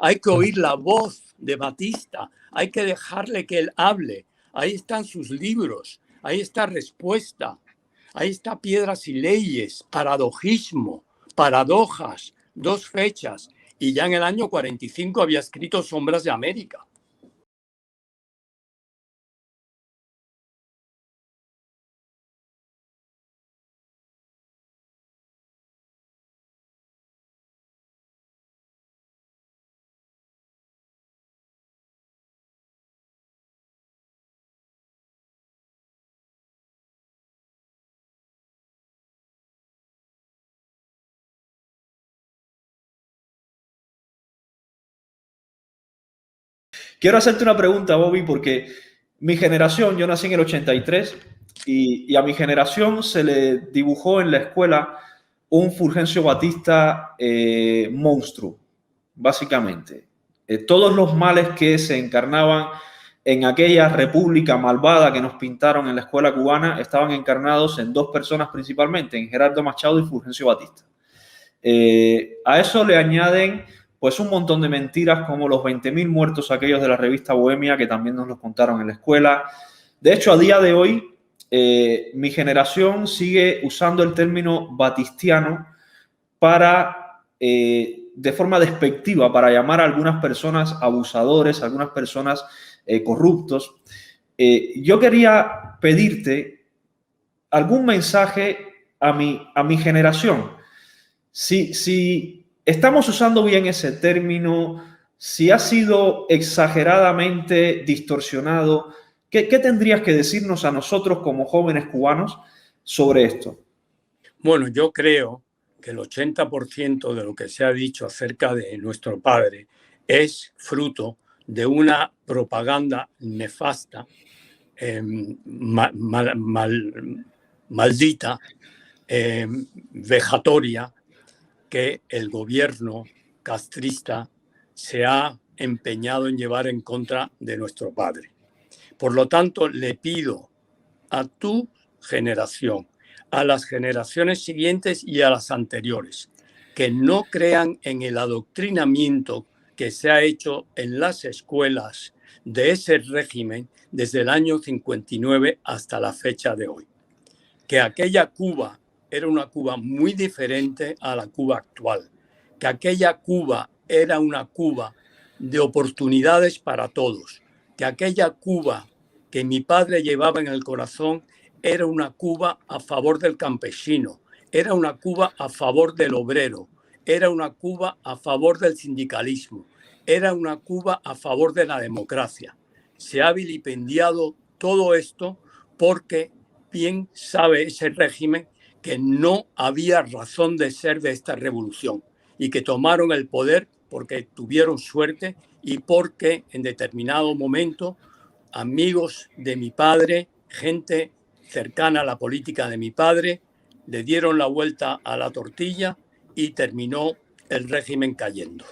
Hay que oír la voz de Batista, hay que dejarle que él hable. Ahí están sus libros, ahí está Respuesta, ahí está Piedras y Leyes, Paradojismo, Paradojas, 2 fechas. Y ya en el año 45 había escrito Sombras de América. Quiero hacerte una pregunta, Bobby, porque mi generación, yo nací en el 83 y a mi generación se le dibujó en la escuela un Fulgencio Batista monstruo, básicamente. Todos los males que se encarnaban en aquella república malvada que nos pintaron en la escuela cubana estaban encarnados en 2 personas principalmente, en Gerardo Machado y Fulgencio Batista. A eso le añaden pues un montón de mentiras como los 20.000 muertos aquellos de la revista Bohemia, que también nos los contaron en la escuela. De hecho, a día de hoy, mi generación sigue usando el término batistiano para, de forma despectiva, para llamar a algunas personas abusadores, a algunas personas corruptos. Yo quería pedirte algún mensaje a mi generación. Si estamos usando bien ese término, si ha sido exageradamente distorsionado, ¿qué tendrías que decirnos a nosotros como jóvenes cubanos sobre esto? Bueno, yo creo que el 80% de lo que se ha dicho acerca de nuestro padre es fruto de una propaganda nefasta, maldita, vejatoria, que el gobierno castrista se ha empeñado en llevar en contra de nuestro padre. Por lo tanto, le pido a tu generación, a las generaciones siguientes y a las anteriores, que no crean en el adoctrinamiento que se ha hecho en las escuelas de ese régimen desde el año 59 hasta la fecha de hoy. Que aquella Cuba era una Cuba muy diferente a la Cuba actual, que aquella Cuba era una Cuba de oportunidades para todos, que aquella Cuba que mi padre llevaba en el corazón era una Cuba a favor del campesino, era una Cuba a favor del obrero, era una Cuba a favor del sindicalismo, era una Cuba a favor de la democracia. Se ha vilipendiado todo esto porque bien sabe ese régimen que no había razón de ser de esta revolución y que tomaron el poder porque tuvieron suerte y porque en determinado momento amigos de mi padre, gente cercana a la política de mi padre, le dieron la vuelta a la tortilla y terminó el régimen cayendo.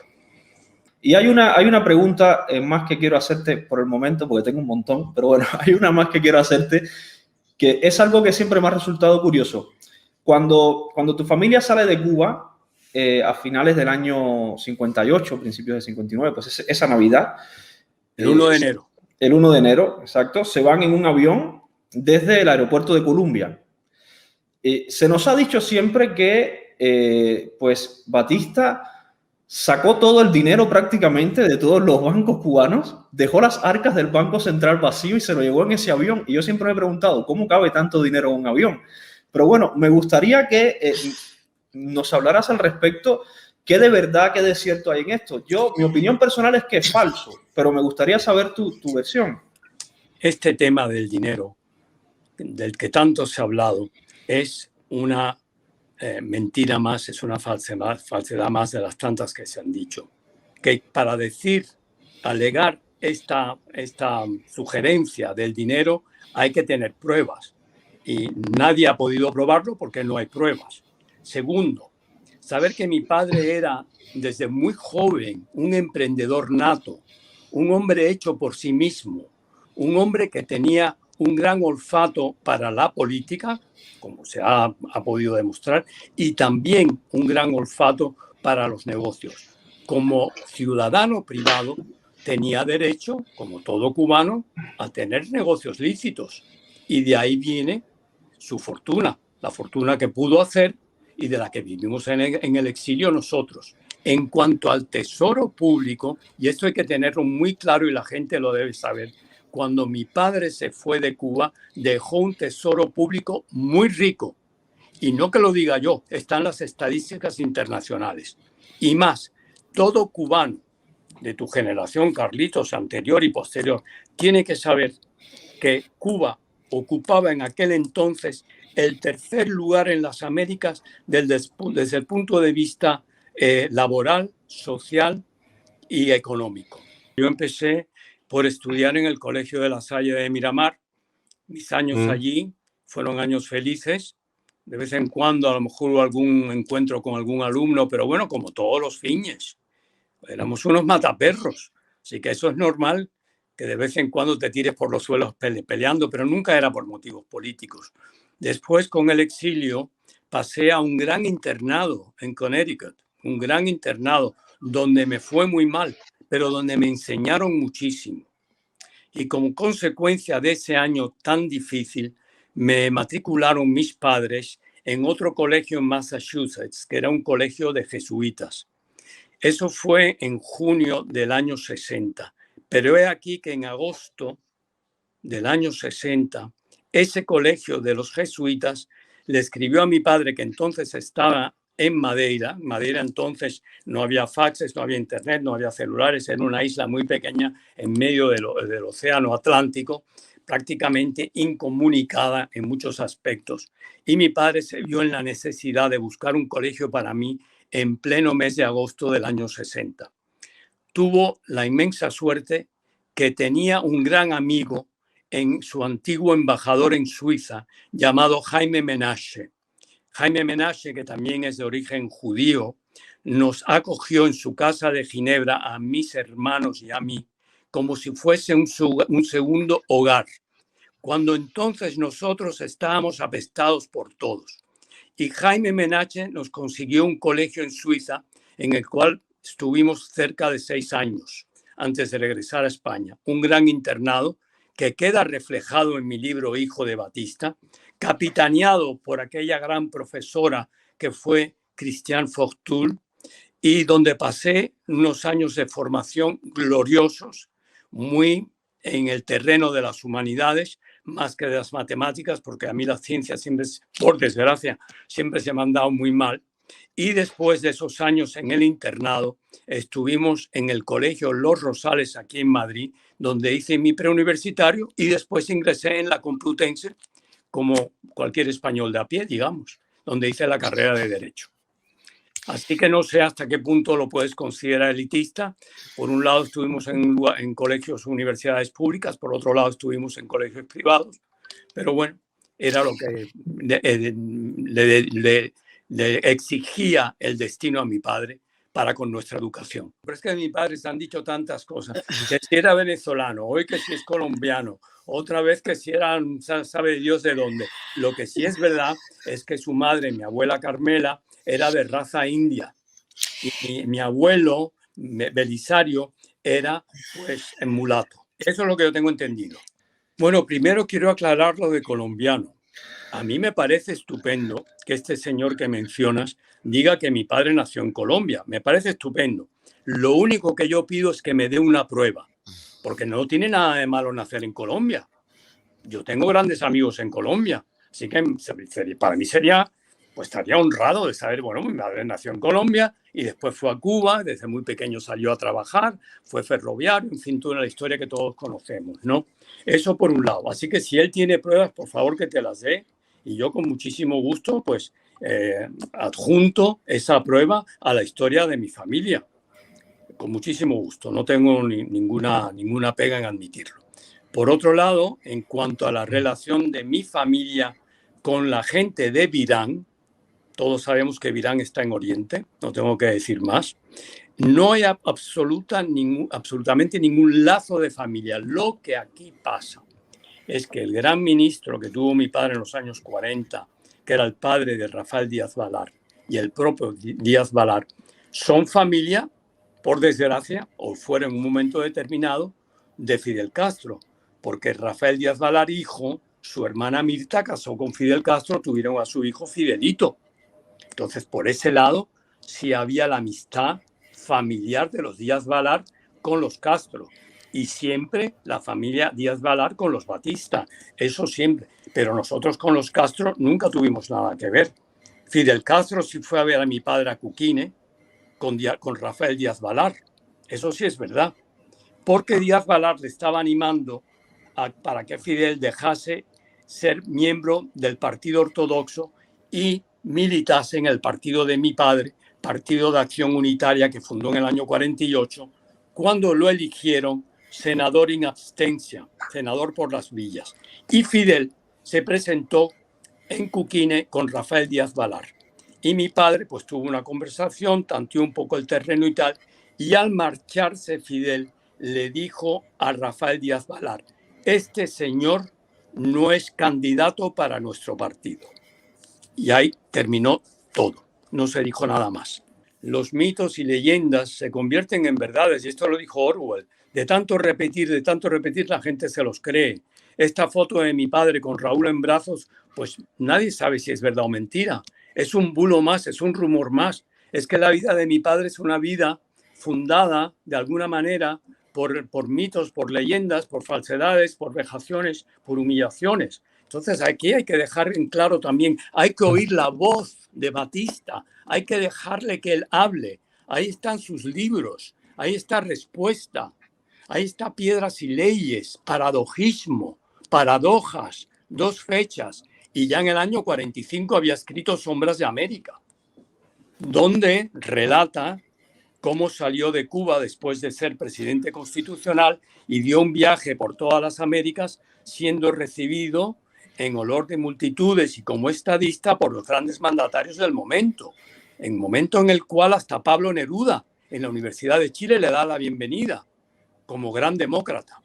Y hay una pregunta más que quiero hacerte por el momento, porque tengo un montón, pero bueno, hay una más que quiero hacerte, que es algo que siempre me ha resultado curioso. Cuando tu familia sale de Cuba a finales del año 58, principios de 59, pues esa Navidad. El 1 de enero. El 1 de enero, exacto. Se van en un avión desde el aeropuerto de Columbia. Se nos ha dicho siempre que pues Batista sacó todo el dinero prácticamente de todos los bancos cubanos, dejó las arcas del Banco Central vacío y se lo llevó en ese avión. Y yo siempre me he preguntado, ¿cómo cabe tanto dinero en un avión? Pero bueno, me gustaría que nos hablaras al respecto. ¿Qué de verdad, qué de cierto hay en esto? Mi opinión personal es que es falso, pero me gustaría saber tu versión. Este tema del dinero, del que tanto se ha hablado, es una mentira más, es una falsedad más de las tantas que se han dicho. Que para alegar esta sugerencia del dinero hay que tener pruebas y nadie ha podido probarlo porque no hay pruebas. Segundo, saber que mi padre era desde muy joven un emprendedor nato, un hombre hecho por sí mismo, un hombre que tenía un gran olfato para la política, como se ha podido demostrar, y también un gran olfato para los negocios. como ciudadano privado, tenía derecho, como todo cubano, a tener negocios lícitos. Y de ahí viene su fortuna, la fortuna que pudo hacer y de la que vivimos en el exilio nosotros. En cuanto al tesoro público, y esto hay que tenerlo muy claro y la gente lo debe saber, cuando mi padre se fue de Cuba, dejó un tesoro público muy rico. Y no que lo diga yo, están las estadísticas internacionales. Y más, todo cubano de tu generación, Carlitos, anterior y posterior, tiene que saber que Cuba ocupaba en aquel entonces el tercer lugar en las Américas desde el punto de vista laboral, social y económico. Yo empecé por estudiar en el Colegio de La Salle de Miramar. Mis años allí fueron años felices. De vez en cuando a lo mejor hubo algún encuentro con algún alumno, pero bueno, como todos los fiñes. Éramos unos mataperros, así que eso es normal que de vez en cuando te tires por los suelos peleando, pero nunca era por motivos políticos. Después, con el exilio, pasé a un gran internado en Connecticut, un gran internado donde me fue muy mal, pero donde me enseñaron muchísimo. Y como consecuencia de ese año tan difícil, me matricularon mis padres en otro colegio en Massachusetts, que era un colegio de jesuitas. Eso fue en junio del año 60, pero he aquí que en agosto del año 60, ese colegio de los jesuitas le escribió a mi padre, que entonces estaba en Madeira. Madeira entonces no había faxes, no había internet, no había celulares, era una isla muy pequeña en medio del océano Atlántico, prácticamente incomunicada en muchos aspectos. Y mi padre se vio en la necesidad de buscar un colegio para mí en pleno mes de agosto del año 60. Tuvo la inmensa suerte que tenía un gran amigo en su antiguo embajador en Suiza, llamado Jaime Menache. Jaime Menache, que también es de origen judío, nos acogió en su casa de Ginebra a mis hermanos y a mí como si fuese un segundo hogar, cuando entonces nosotros estábamos apestados por todos. Y Jaime Menache nos consiguió un colegio en Suiza en el cual estuvimos cerca de 6 años antes de regresar a España. Un gran internado que queda reflejado en mi libro Hijo de Batista, capitaneado por aquella gran profesora que fue Christiane Fortul, y donde pasé unos años de formación gloriosos, muy en el terreno de las humanidades, más que de las matemáticas, porque a mí las ciencias siempre, por desgracia, siempre se me han dado muy mal. Y después de esos años en el internado, estuvimos en el colegio Los Rosales, aquí en Madrid, donde hice mi preuniversitario y después ingresé en la Complutense, como cualquier español de a pie, digamos, donde hice la carrera de Derecho. Así que no sé hasta qué punto lo puedes considerar elitista. Por un lado estuvimos en colegios, universidades públicas, por otro lado estuvimos en colegios privados, pero bueno, era lo que le exigía el destino a mi padre para con nuestra educación. Pero es que a mi padre se han dicho tantas cosas, que si era venezolano, hoy que si es colombiano, otra vez que si era, sabe Dios de dónde. Lo que sí es verdad es que su madre, mi abuela Carmela, era de raza india y mi abuelo Belisario era pues mulato. Eso es lo que yo tengo entendido. Bueno, primero quiero aclarar lo de colombiano. A mí me parece estupendo que este señor que mencionas diga que mi padre nació en Colombia. Me parece estupendo. Lo único que yo pido es que me dé una prueba, porque no tiene nada de malo nacer en Colombia. Yo tengo grandes amigos en Colombia, así que para mí sería, pues estaría honrado de saber, bueno, mi madre nació en Colombia y después fue a Cuba, desde muy pequeño salió a trabajar, fue ferroviario, en fin, toda la historia que todos conocemos, ¿no? Eso por un lado. Así que si él tiene pruebas, por favor que te las dé y yo con muchísimo gusto, pues adjunto esa prueba a la historia de mi familia. Con muchísimo gusto, no tengo ninguna pega en admitirlo. Por otro lado, en cuanto a la relación de mi familia con la gente de Virán, todos sabemos que Virán está en Oriente, no tengo que decir más, no hay absolutamente ningún lazo de familia. Lo que aquí pasa es que el gran ministro que tuvo mi padre en los años 40, que era el padre de Rafael Díaz Balart y el propio Díaz Balart, son familia por desgracia, o fuera en un momento determinado, de Fidel Castro, porque Rafael Díaz Valar, hijo, su hermana Mirta casó con Fidel Castro, tuvieron a su hijo Fidelito. Entonces, por ese lado, sí había la amistad familiar de los Díaz Valar con los Castro. Y siempre la familia Díaz Valar con los Batista. Eso siempre. Pero nosotros con los Castro nunca tuvimos nada que ver. Fidel Castro sí fue a ver a mi padre a Cuquine con Rafael Díaz Valar. Eso sí es verdad. Porque Díaz Valar le estaba animando para que Fidel dejase ser miembro del Partido Ortodoxo y militase en el partido de mi padre, Partido de Acción Unitaria, que fundó en el año 48, cuando lo eligieron senador in abstention, senador por las villas. Y Fidel se presentó en Cuquine con Rafael Díaz Valar. Y mi padre pues tuvo una conversación, tanteó un poco el terreno y tal, y al marcharse Fidel le dijo a Rafael Díaz Valar: este señor no es candidato para nuestro partido. Y ahí terminó todo, no se dijo nada más. Los mitos y leyendas se convierten en verdades, y esto lo dijo Orwell. De tanto repetir, la gente se los cree. Esta foto de mi padre con Raúl en brazos, pues nadie sabe si es verdad o mentira. Es un bulo más, es un rumor más. Es que la vida de mi padre es una vida fundada, de alguna manera, por mitos, por leyendas, por falsedades, por vejaciones, por humillaciones. Entonces aquí hay que dejar en claro también, hay que oír la voz de Batista, hay que dejarle que él hable. Ahí están sus libros, ahí está Respuesta, ahí está Piedras y Leyes, Paradojismo, Paradojas, 2 fechas. Y ya en el año 45 había escrito Sombras de América, donde relata cómo salió de Cuba después de ser presidente constitucional y dio un viaje por todas las Américas, siendo recibido en olor de multitudes y como estadista por los grandes mandatarios del momento, en momento en el cual hasta Pablo Neruda en la Universidad de Chile le da la bienvenida como gran demócrata.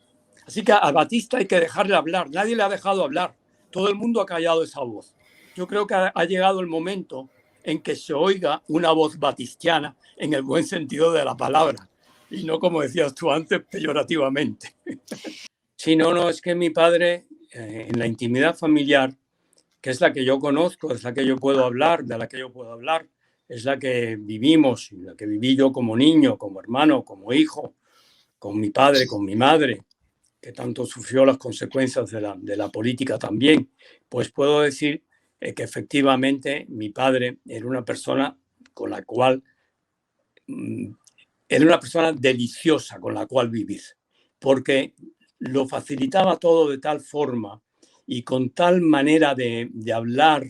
Así que a Batista hay que dejarle hablar, nadie le ha dejado hablar, todo el mundo ha callado esa voz. Yo creo que ha llegado el momento en que se oiga una voz batistiana en el buen sentido de la palabra y no, como decías tú antes, peyorativamente. Sí, no, es que mi padre, en la intimidad familiar, que es la que yo conozco, es la que yo puedo hablar, de la que yo puedo hablar, es la que vivimos, la que viví yo como niño, como hermano, como hijo, con mi padre, con mi madre, que tanto sufrió las consecuencias de la política también, pues puedo decir que efectivamente mi padre era una persona con la cual, era una persona deliciosa con la cual vivir, porque lo facilitaba todo de tal forma y con tal manera de hablar,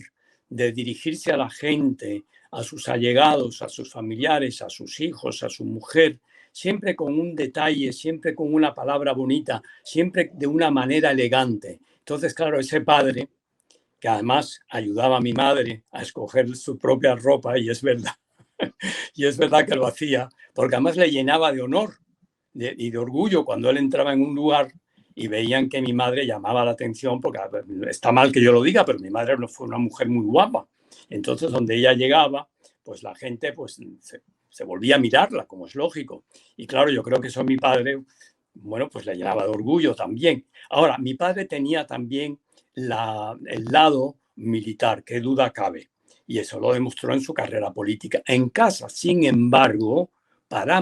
de dirigirse a la gente, a sus allegados, a sus familiares, a sus hijos, a su mujer, siempre con un detalle, siempre con una palabra bonita, siempre de una manera elegante. Entonces, claro, ese padre, que además ayudaba a mi madre a escoger su propia ropa, y es verdad que lo hacía, porque además le llenaba de honor y de orgullo cuando él entraba en un lugar y veían que mi madre llamaba la atención, porque está mal que yo lo diga, pero mi madre no fue una mujer muy guapa. Entonces, donde ella llegaba, pues la gente pues, se volvía a mirarla, como es lógico. Y claro, yo creo que eso a mi padre, bueno, pues le llenaba de orgullo también. Ahora, mi padre tenía también el lado militar, qué duda cabe. Y eso lo demostró en su carrera política. En casa, sin embargo, para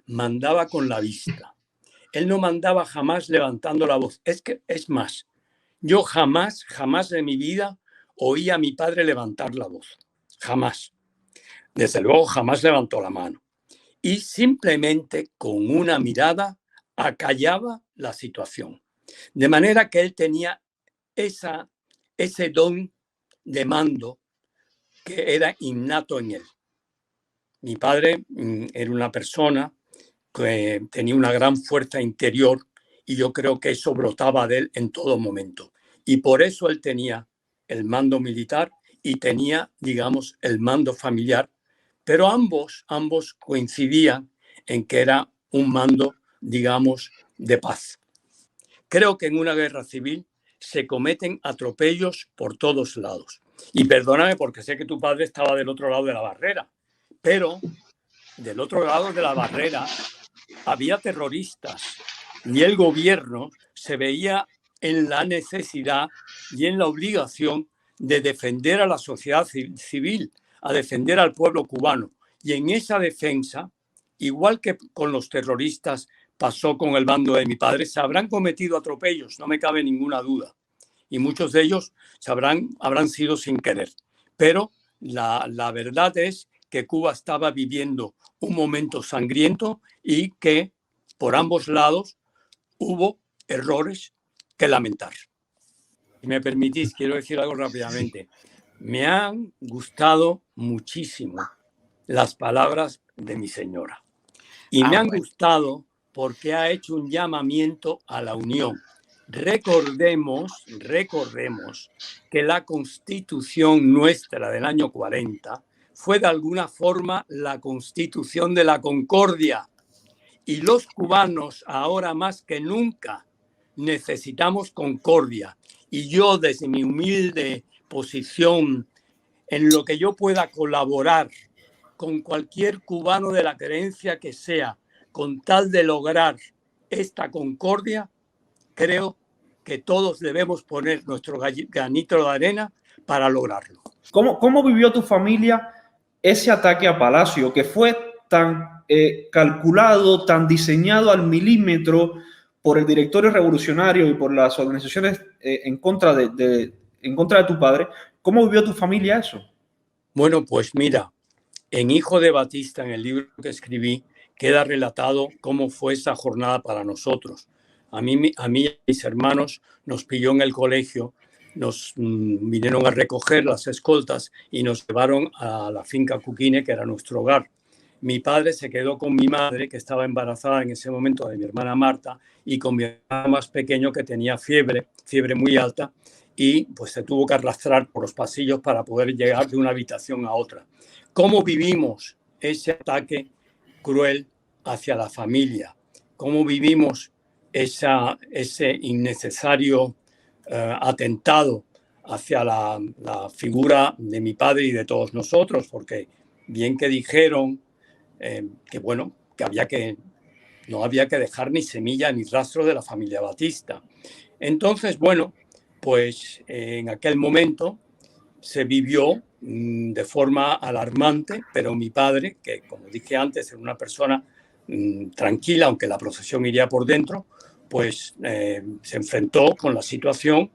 mandaba con la vista. Él no mandaba jamás levantando la voz. Es más, yo jamás de mi vida oí a mi padre levantar la voz. Jamás. Desde luego, jamás levantó la mano. Y simplemente con una mirada acallaba la situación. De manera que él tenía ese don de mando que era innato en él. Mi padre era una persona que tenía una gran fuerza interior y yo creo que eso brotaba de él en todo momento. Y por eso él tenía el mando militar y tenía, digamos, el mando familiar, pero ambos coincidían en que era un mando, digamos, de paz. Creo que en una guerra civil se cometen atropellos por todos lados. Y perdóname porque sé que tu padre estaba del otro lado de la barrera, pero del otro lado de la barrera había terroristas y el gobierno se veía en la necesidad y en la obligación de defender a la sociedad civil, a defender al pueblo cubano. Y en esa defensa, igual que con los terroristas pasó con el bando de mi padre, se habrán cometido atropellos, no me cabe ninguna duda. Y muchos de ellos habrán sido sin querer. Pero la verdad es que Cuba estaba viviendo un momento sangriento y que por ambos lados hubo errores que lamentar. Si me permitís, quiero decir algo rápidamente. Me han gustado muchísimo las palabras de mi señora. Y me han gustado porque ha hecho un llamamiento a la unión. Recordemos que la Constitución nuestra del año 40 fue de alguna forma la Constitución de la Concordia. Y los cubanos, ahora más que nunca, necesitamos concordia. Y yo, desde mi humilde posición, en lo que yo pueda colaborar con cualquier cubano de la creencia que sea, con tal de lograr esta concordia, creo que todos debemos poner nuestro granito de arena para lograrlo. ¿Cómo vivió tu familia ese ataque a Palacio, que fue tan calculado, tan diseñado al milímetro por el directorio revolucionario y por las organizaciones en contra de tu padre? ¿Cómo vivió tu familia eso? Bueno, pues mira, en Hijo de Batista, en el libro que escribí, queda relatado cómo fue esa jornada para nosotros. A mí y a mis hermanos nos pilló en el colegio, nos vinieron a recoger las escoltas y nos llevaron a la finca Cuquine, que era nuestro hogar. Mi padre se quedó con mi madre, que estaba embarazada en ese momento de mi hermana Marta, y con mi hermano más pequeño, que tenía fiebre muy alta, y pues se tuvo que arrastrar por los pasillos para poder llegar de una habitación a otra. ¿Cómo vivimos ese ataque cruel hacia la familia? ¿Cómo vivimos ese innecesario atentado hacia la figura de mi padre y de todos nosotros? Porque bien que dijeron que bueno, que no había que dejar ni semilla ni rastro de la familia Batista. Entonces, bueno, pues en aquel momento se vivió de forma alarmante, pero mi padre, que como dije antes, era una persona tranquila, aunque la procesión iría por dentro, pues se enfrentó con la situación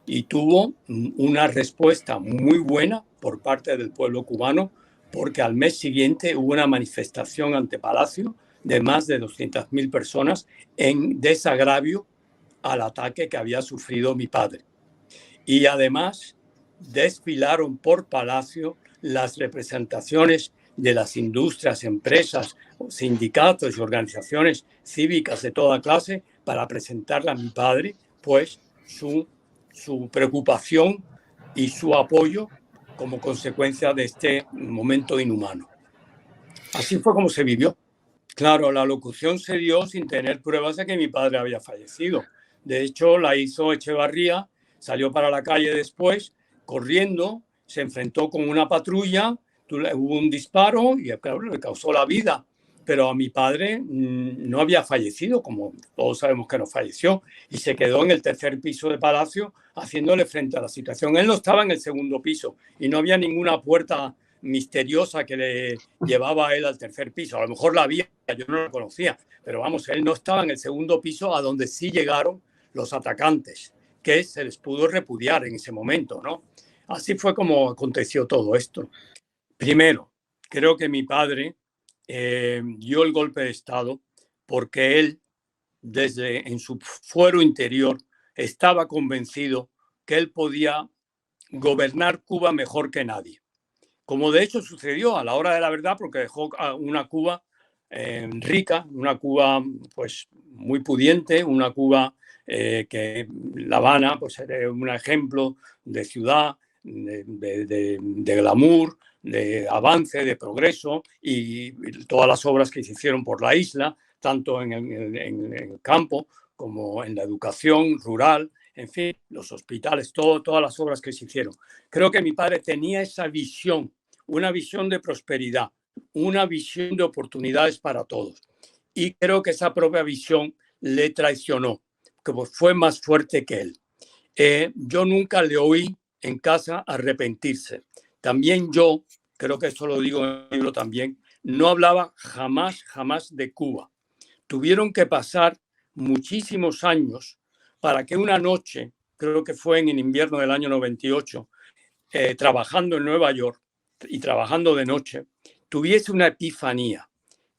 y tuvo una respuesta muy buena por parte del pueblo cubano, porque al mes siguiente hubo una manifestación ante Palacio de más de 200.000 personas en desagravio al ataque que había sufrido mi padre. Y además desfilaron por Palacio las representaciones de las industrias, empresas, sindicatos y organizaciones cívicas de toda clase para presentarle a mi padre pues su preocupación y su apoyo como consecuencia de este momento inhumano. Así fue como se vivió. Claro, la locución se dio sin tener pruebas de que mi padre había fallecido. De hecho, la hizo Echevarría, salió para la calle después, corriendo, se enfrentó con una patrulla, hubo un disparo y claro, le causó la vida. Pero a mi padre no había fallecido, como todos sabemos que no falleció, y se quedó en el tercer piso de Palacio haciéndole frente a la situación. Él no estaba en el segundo piso y no había ninguna puerta misteriosa que le llevaba a él al tercer piso. A lo mejor la había, yo no la conocía, pero vamos, él no estaba en el segundo piso a donde sí llegaron los atacantes, que se les pudo repudiar en ese momento, ¿no? Así fue como aconteció todo esto. Primero, creo que mi padre dio el golpe de Estado porque él, desde en su fuero interior, estaba convencido que él podía gobernar Cuba mejor que nadie. Como de hecho sucedió a la hora de la verdad, porque dejó una Cuba rica, una Cuba pues muy pudiente, una Cuba que La Habana pues era un ejemplo de ciudad, de glamour, de avance, de progreso, y todas las obras que se hicieron por la isla, tanto en el campo como en la educación rural, en fin, los hospitales, todas las obras que se hicieron. Creo que mi padre tenía esa visión, una visión de prosperidad, una visión de oportunidades para todos. Y creo que esa propia visión le traicionó, que fue más fuerte que él. Yo nunca le oí en casa arrepentirse. También yo, creo que esto lo digo en el libro también, no hablaba jamás de Cuba. Tuvieron que pasar muchísimos años para que una noche, creo que fue en el invierno del año 98, trabajando en Nueva York y trabajando de noche, tuviese una epifanía,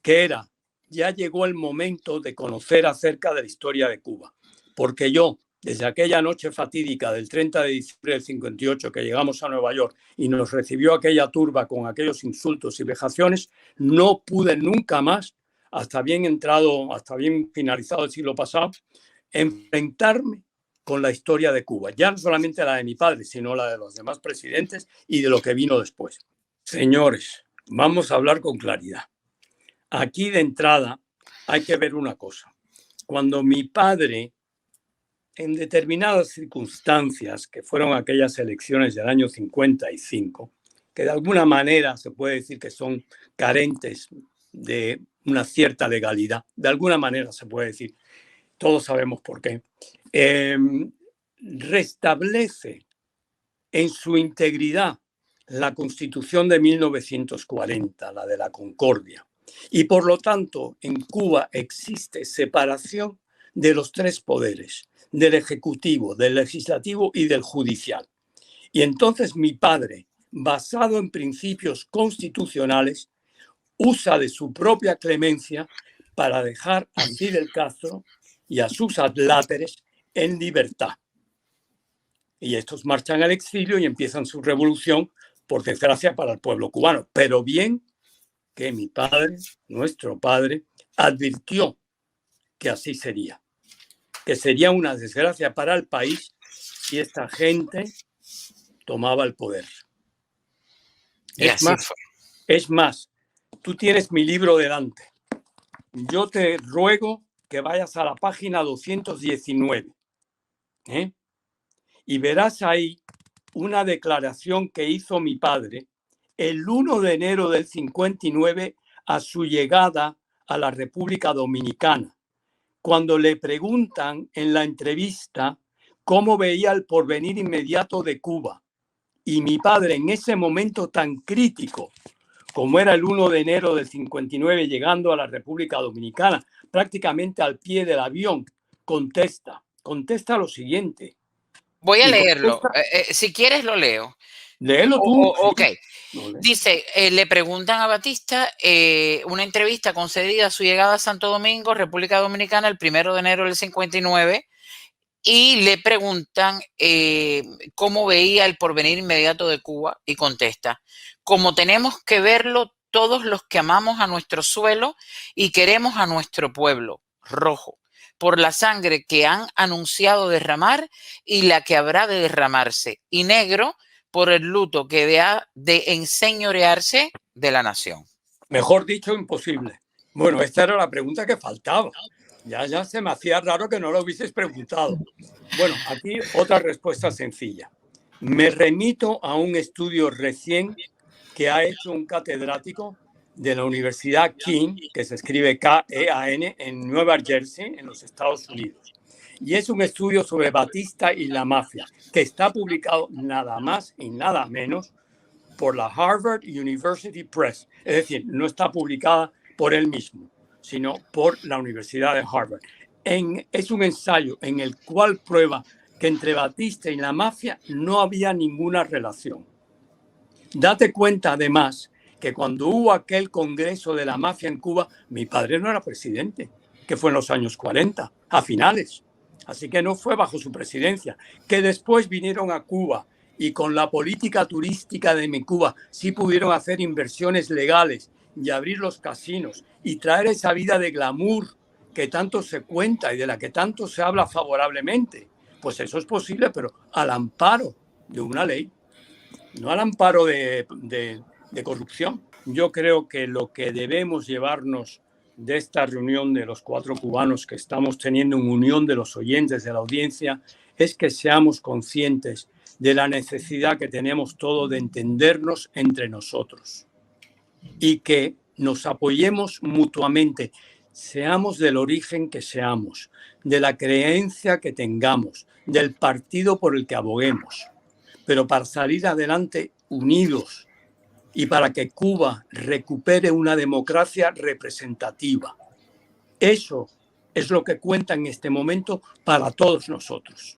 que era, ya llegó el momento de conocer acerca de la historia de Cuba. Porque yo, desde aquella noche fatídica del 30 de diciembre del 58 que llegamos a Nueva York y nos recibió aquella turba con aquellos insultos y vejaciones, no pude nunca más, hasta bien finalizado el siglo pasado, enfrentarme con la historia de Cuba. Ya no solamente la de mi padre, sino la de los demás presidentes y de lo que vino después. Señores, vamos a hablar con claridad. Aquí de entrada hay que ver una cosa. Cuando mi padre, en determinadas circunstancias, que fueron aquellas elecciones del año 55, que de alguna manera se puede decir que son carentes de una cierta legalidad, de alguna manera se puede decir, todos sabemos por qué, restablece en su integridad la Constitución de 1940, la de la Concordia. Y por lo tanto, en Cuba existe separación de los tres poderes, del Ejecutivo, del Legislativo y del Judicial. Y entonces mi padre, basado en principios constitucionales, usa de su propia clemencia para dejar a Fidel Castro y a sus adláteres en libertad. Y estos marchan al exilio y empiezan su revolución, por desgracia para el pueblo cubano. Pero bien que mi padre, nuestro padre, advirtió que así sería, que sería una desgracia para el país si esta gente tomaba el poder. Es más, tú tienes mi libro delante. Yo te ruego que vayas a la página 219, y verás ahí una declaración que hizo mi padre el 1 de enero del 59 a su llegada a la República Dominicana, cuando le preguntan en la entrevista cómo veía el porvenir inmediato de Cuba. Y mi padre, en ese momento tan crítico como era el 1 de enero del 59, llegando a la República Dominicana, prácticamente al pie del avión, contesta lo siguiente. Voy a leerlo. Si quieres, lo leo. Léelo tú. Ok. Dice, le preguntan a Batista una entrevista concedida a su llegada a Santo Domingo, República Dominicana, el 1 de enero del 59, y le preguntan cómo veía el porvenir inmediato de Cuba, y contesta, como tenemos que verlo todos los que amamos a nuestro suelo y queremos a nuestro pueblo, rojo, por la sangre que han anunciado derramar y la que habrá de derramarse, y negro, por el luto que ha de enseñorearse de la nación. Mejor dicho, imposible. Bueno, esta era la pregunta que faltaba. Ya se me hacía raro que no lo hubieses preguntado. Bueno, aquí otra respuesta sencilla. Me remito a un estudio recién que ha hecho un catedrático de la Universidad Kean, que se escribe K-E-A-N, en Nueva Jersey, en los Estados Unidos. Y es un estudio sobre Batista y la mafia, que está publicado nada más y nada menos por la Harvard University Press. Es decir, no está publicada por él mismo, sino por la Universidad de Harvard. Es un ensayo en el cual prueba que entre Batista y la mafia no había ninguna relación. Date cuenta, además, que cuando hubo aquel congreso de la mafia en Cuba, mi padre no era presidente, que fue en los años 40, a finales. Así que no fue bajo su presidencia. Que después vinieron a Cuba y con la política turística de mi Cuba sí pudieron hacer inversiones legales y abrir los casinos y traer esa vida de glamour que tanto se cuenta y de la que tanto se habla favorablemente. Pues eso es posible, pero al amparo de una ley, no al amparo de corrupción. Yo creo que lo que debemos llevarnos de esta reunión de los 4 cubanos que estamos teniendo en unión de los oyentes de la audiencia es que seamos conscientes de la necesidad que tenemos todos de entendernos entre nosotros. y que nos apoyemos mutuamente, seamos del origen que seamos, de la creencia que tengamos, del partido por el que aboguemos, pero para salir adelante unidos y para que Cuba recupere una democracia representativa. Eso es lo que cuenta en este momento para todos nosotros.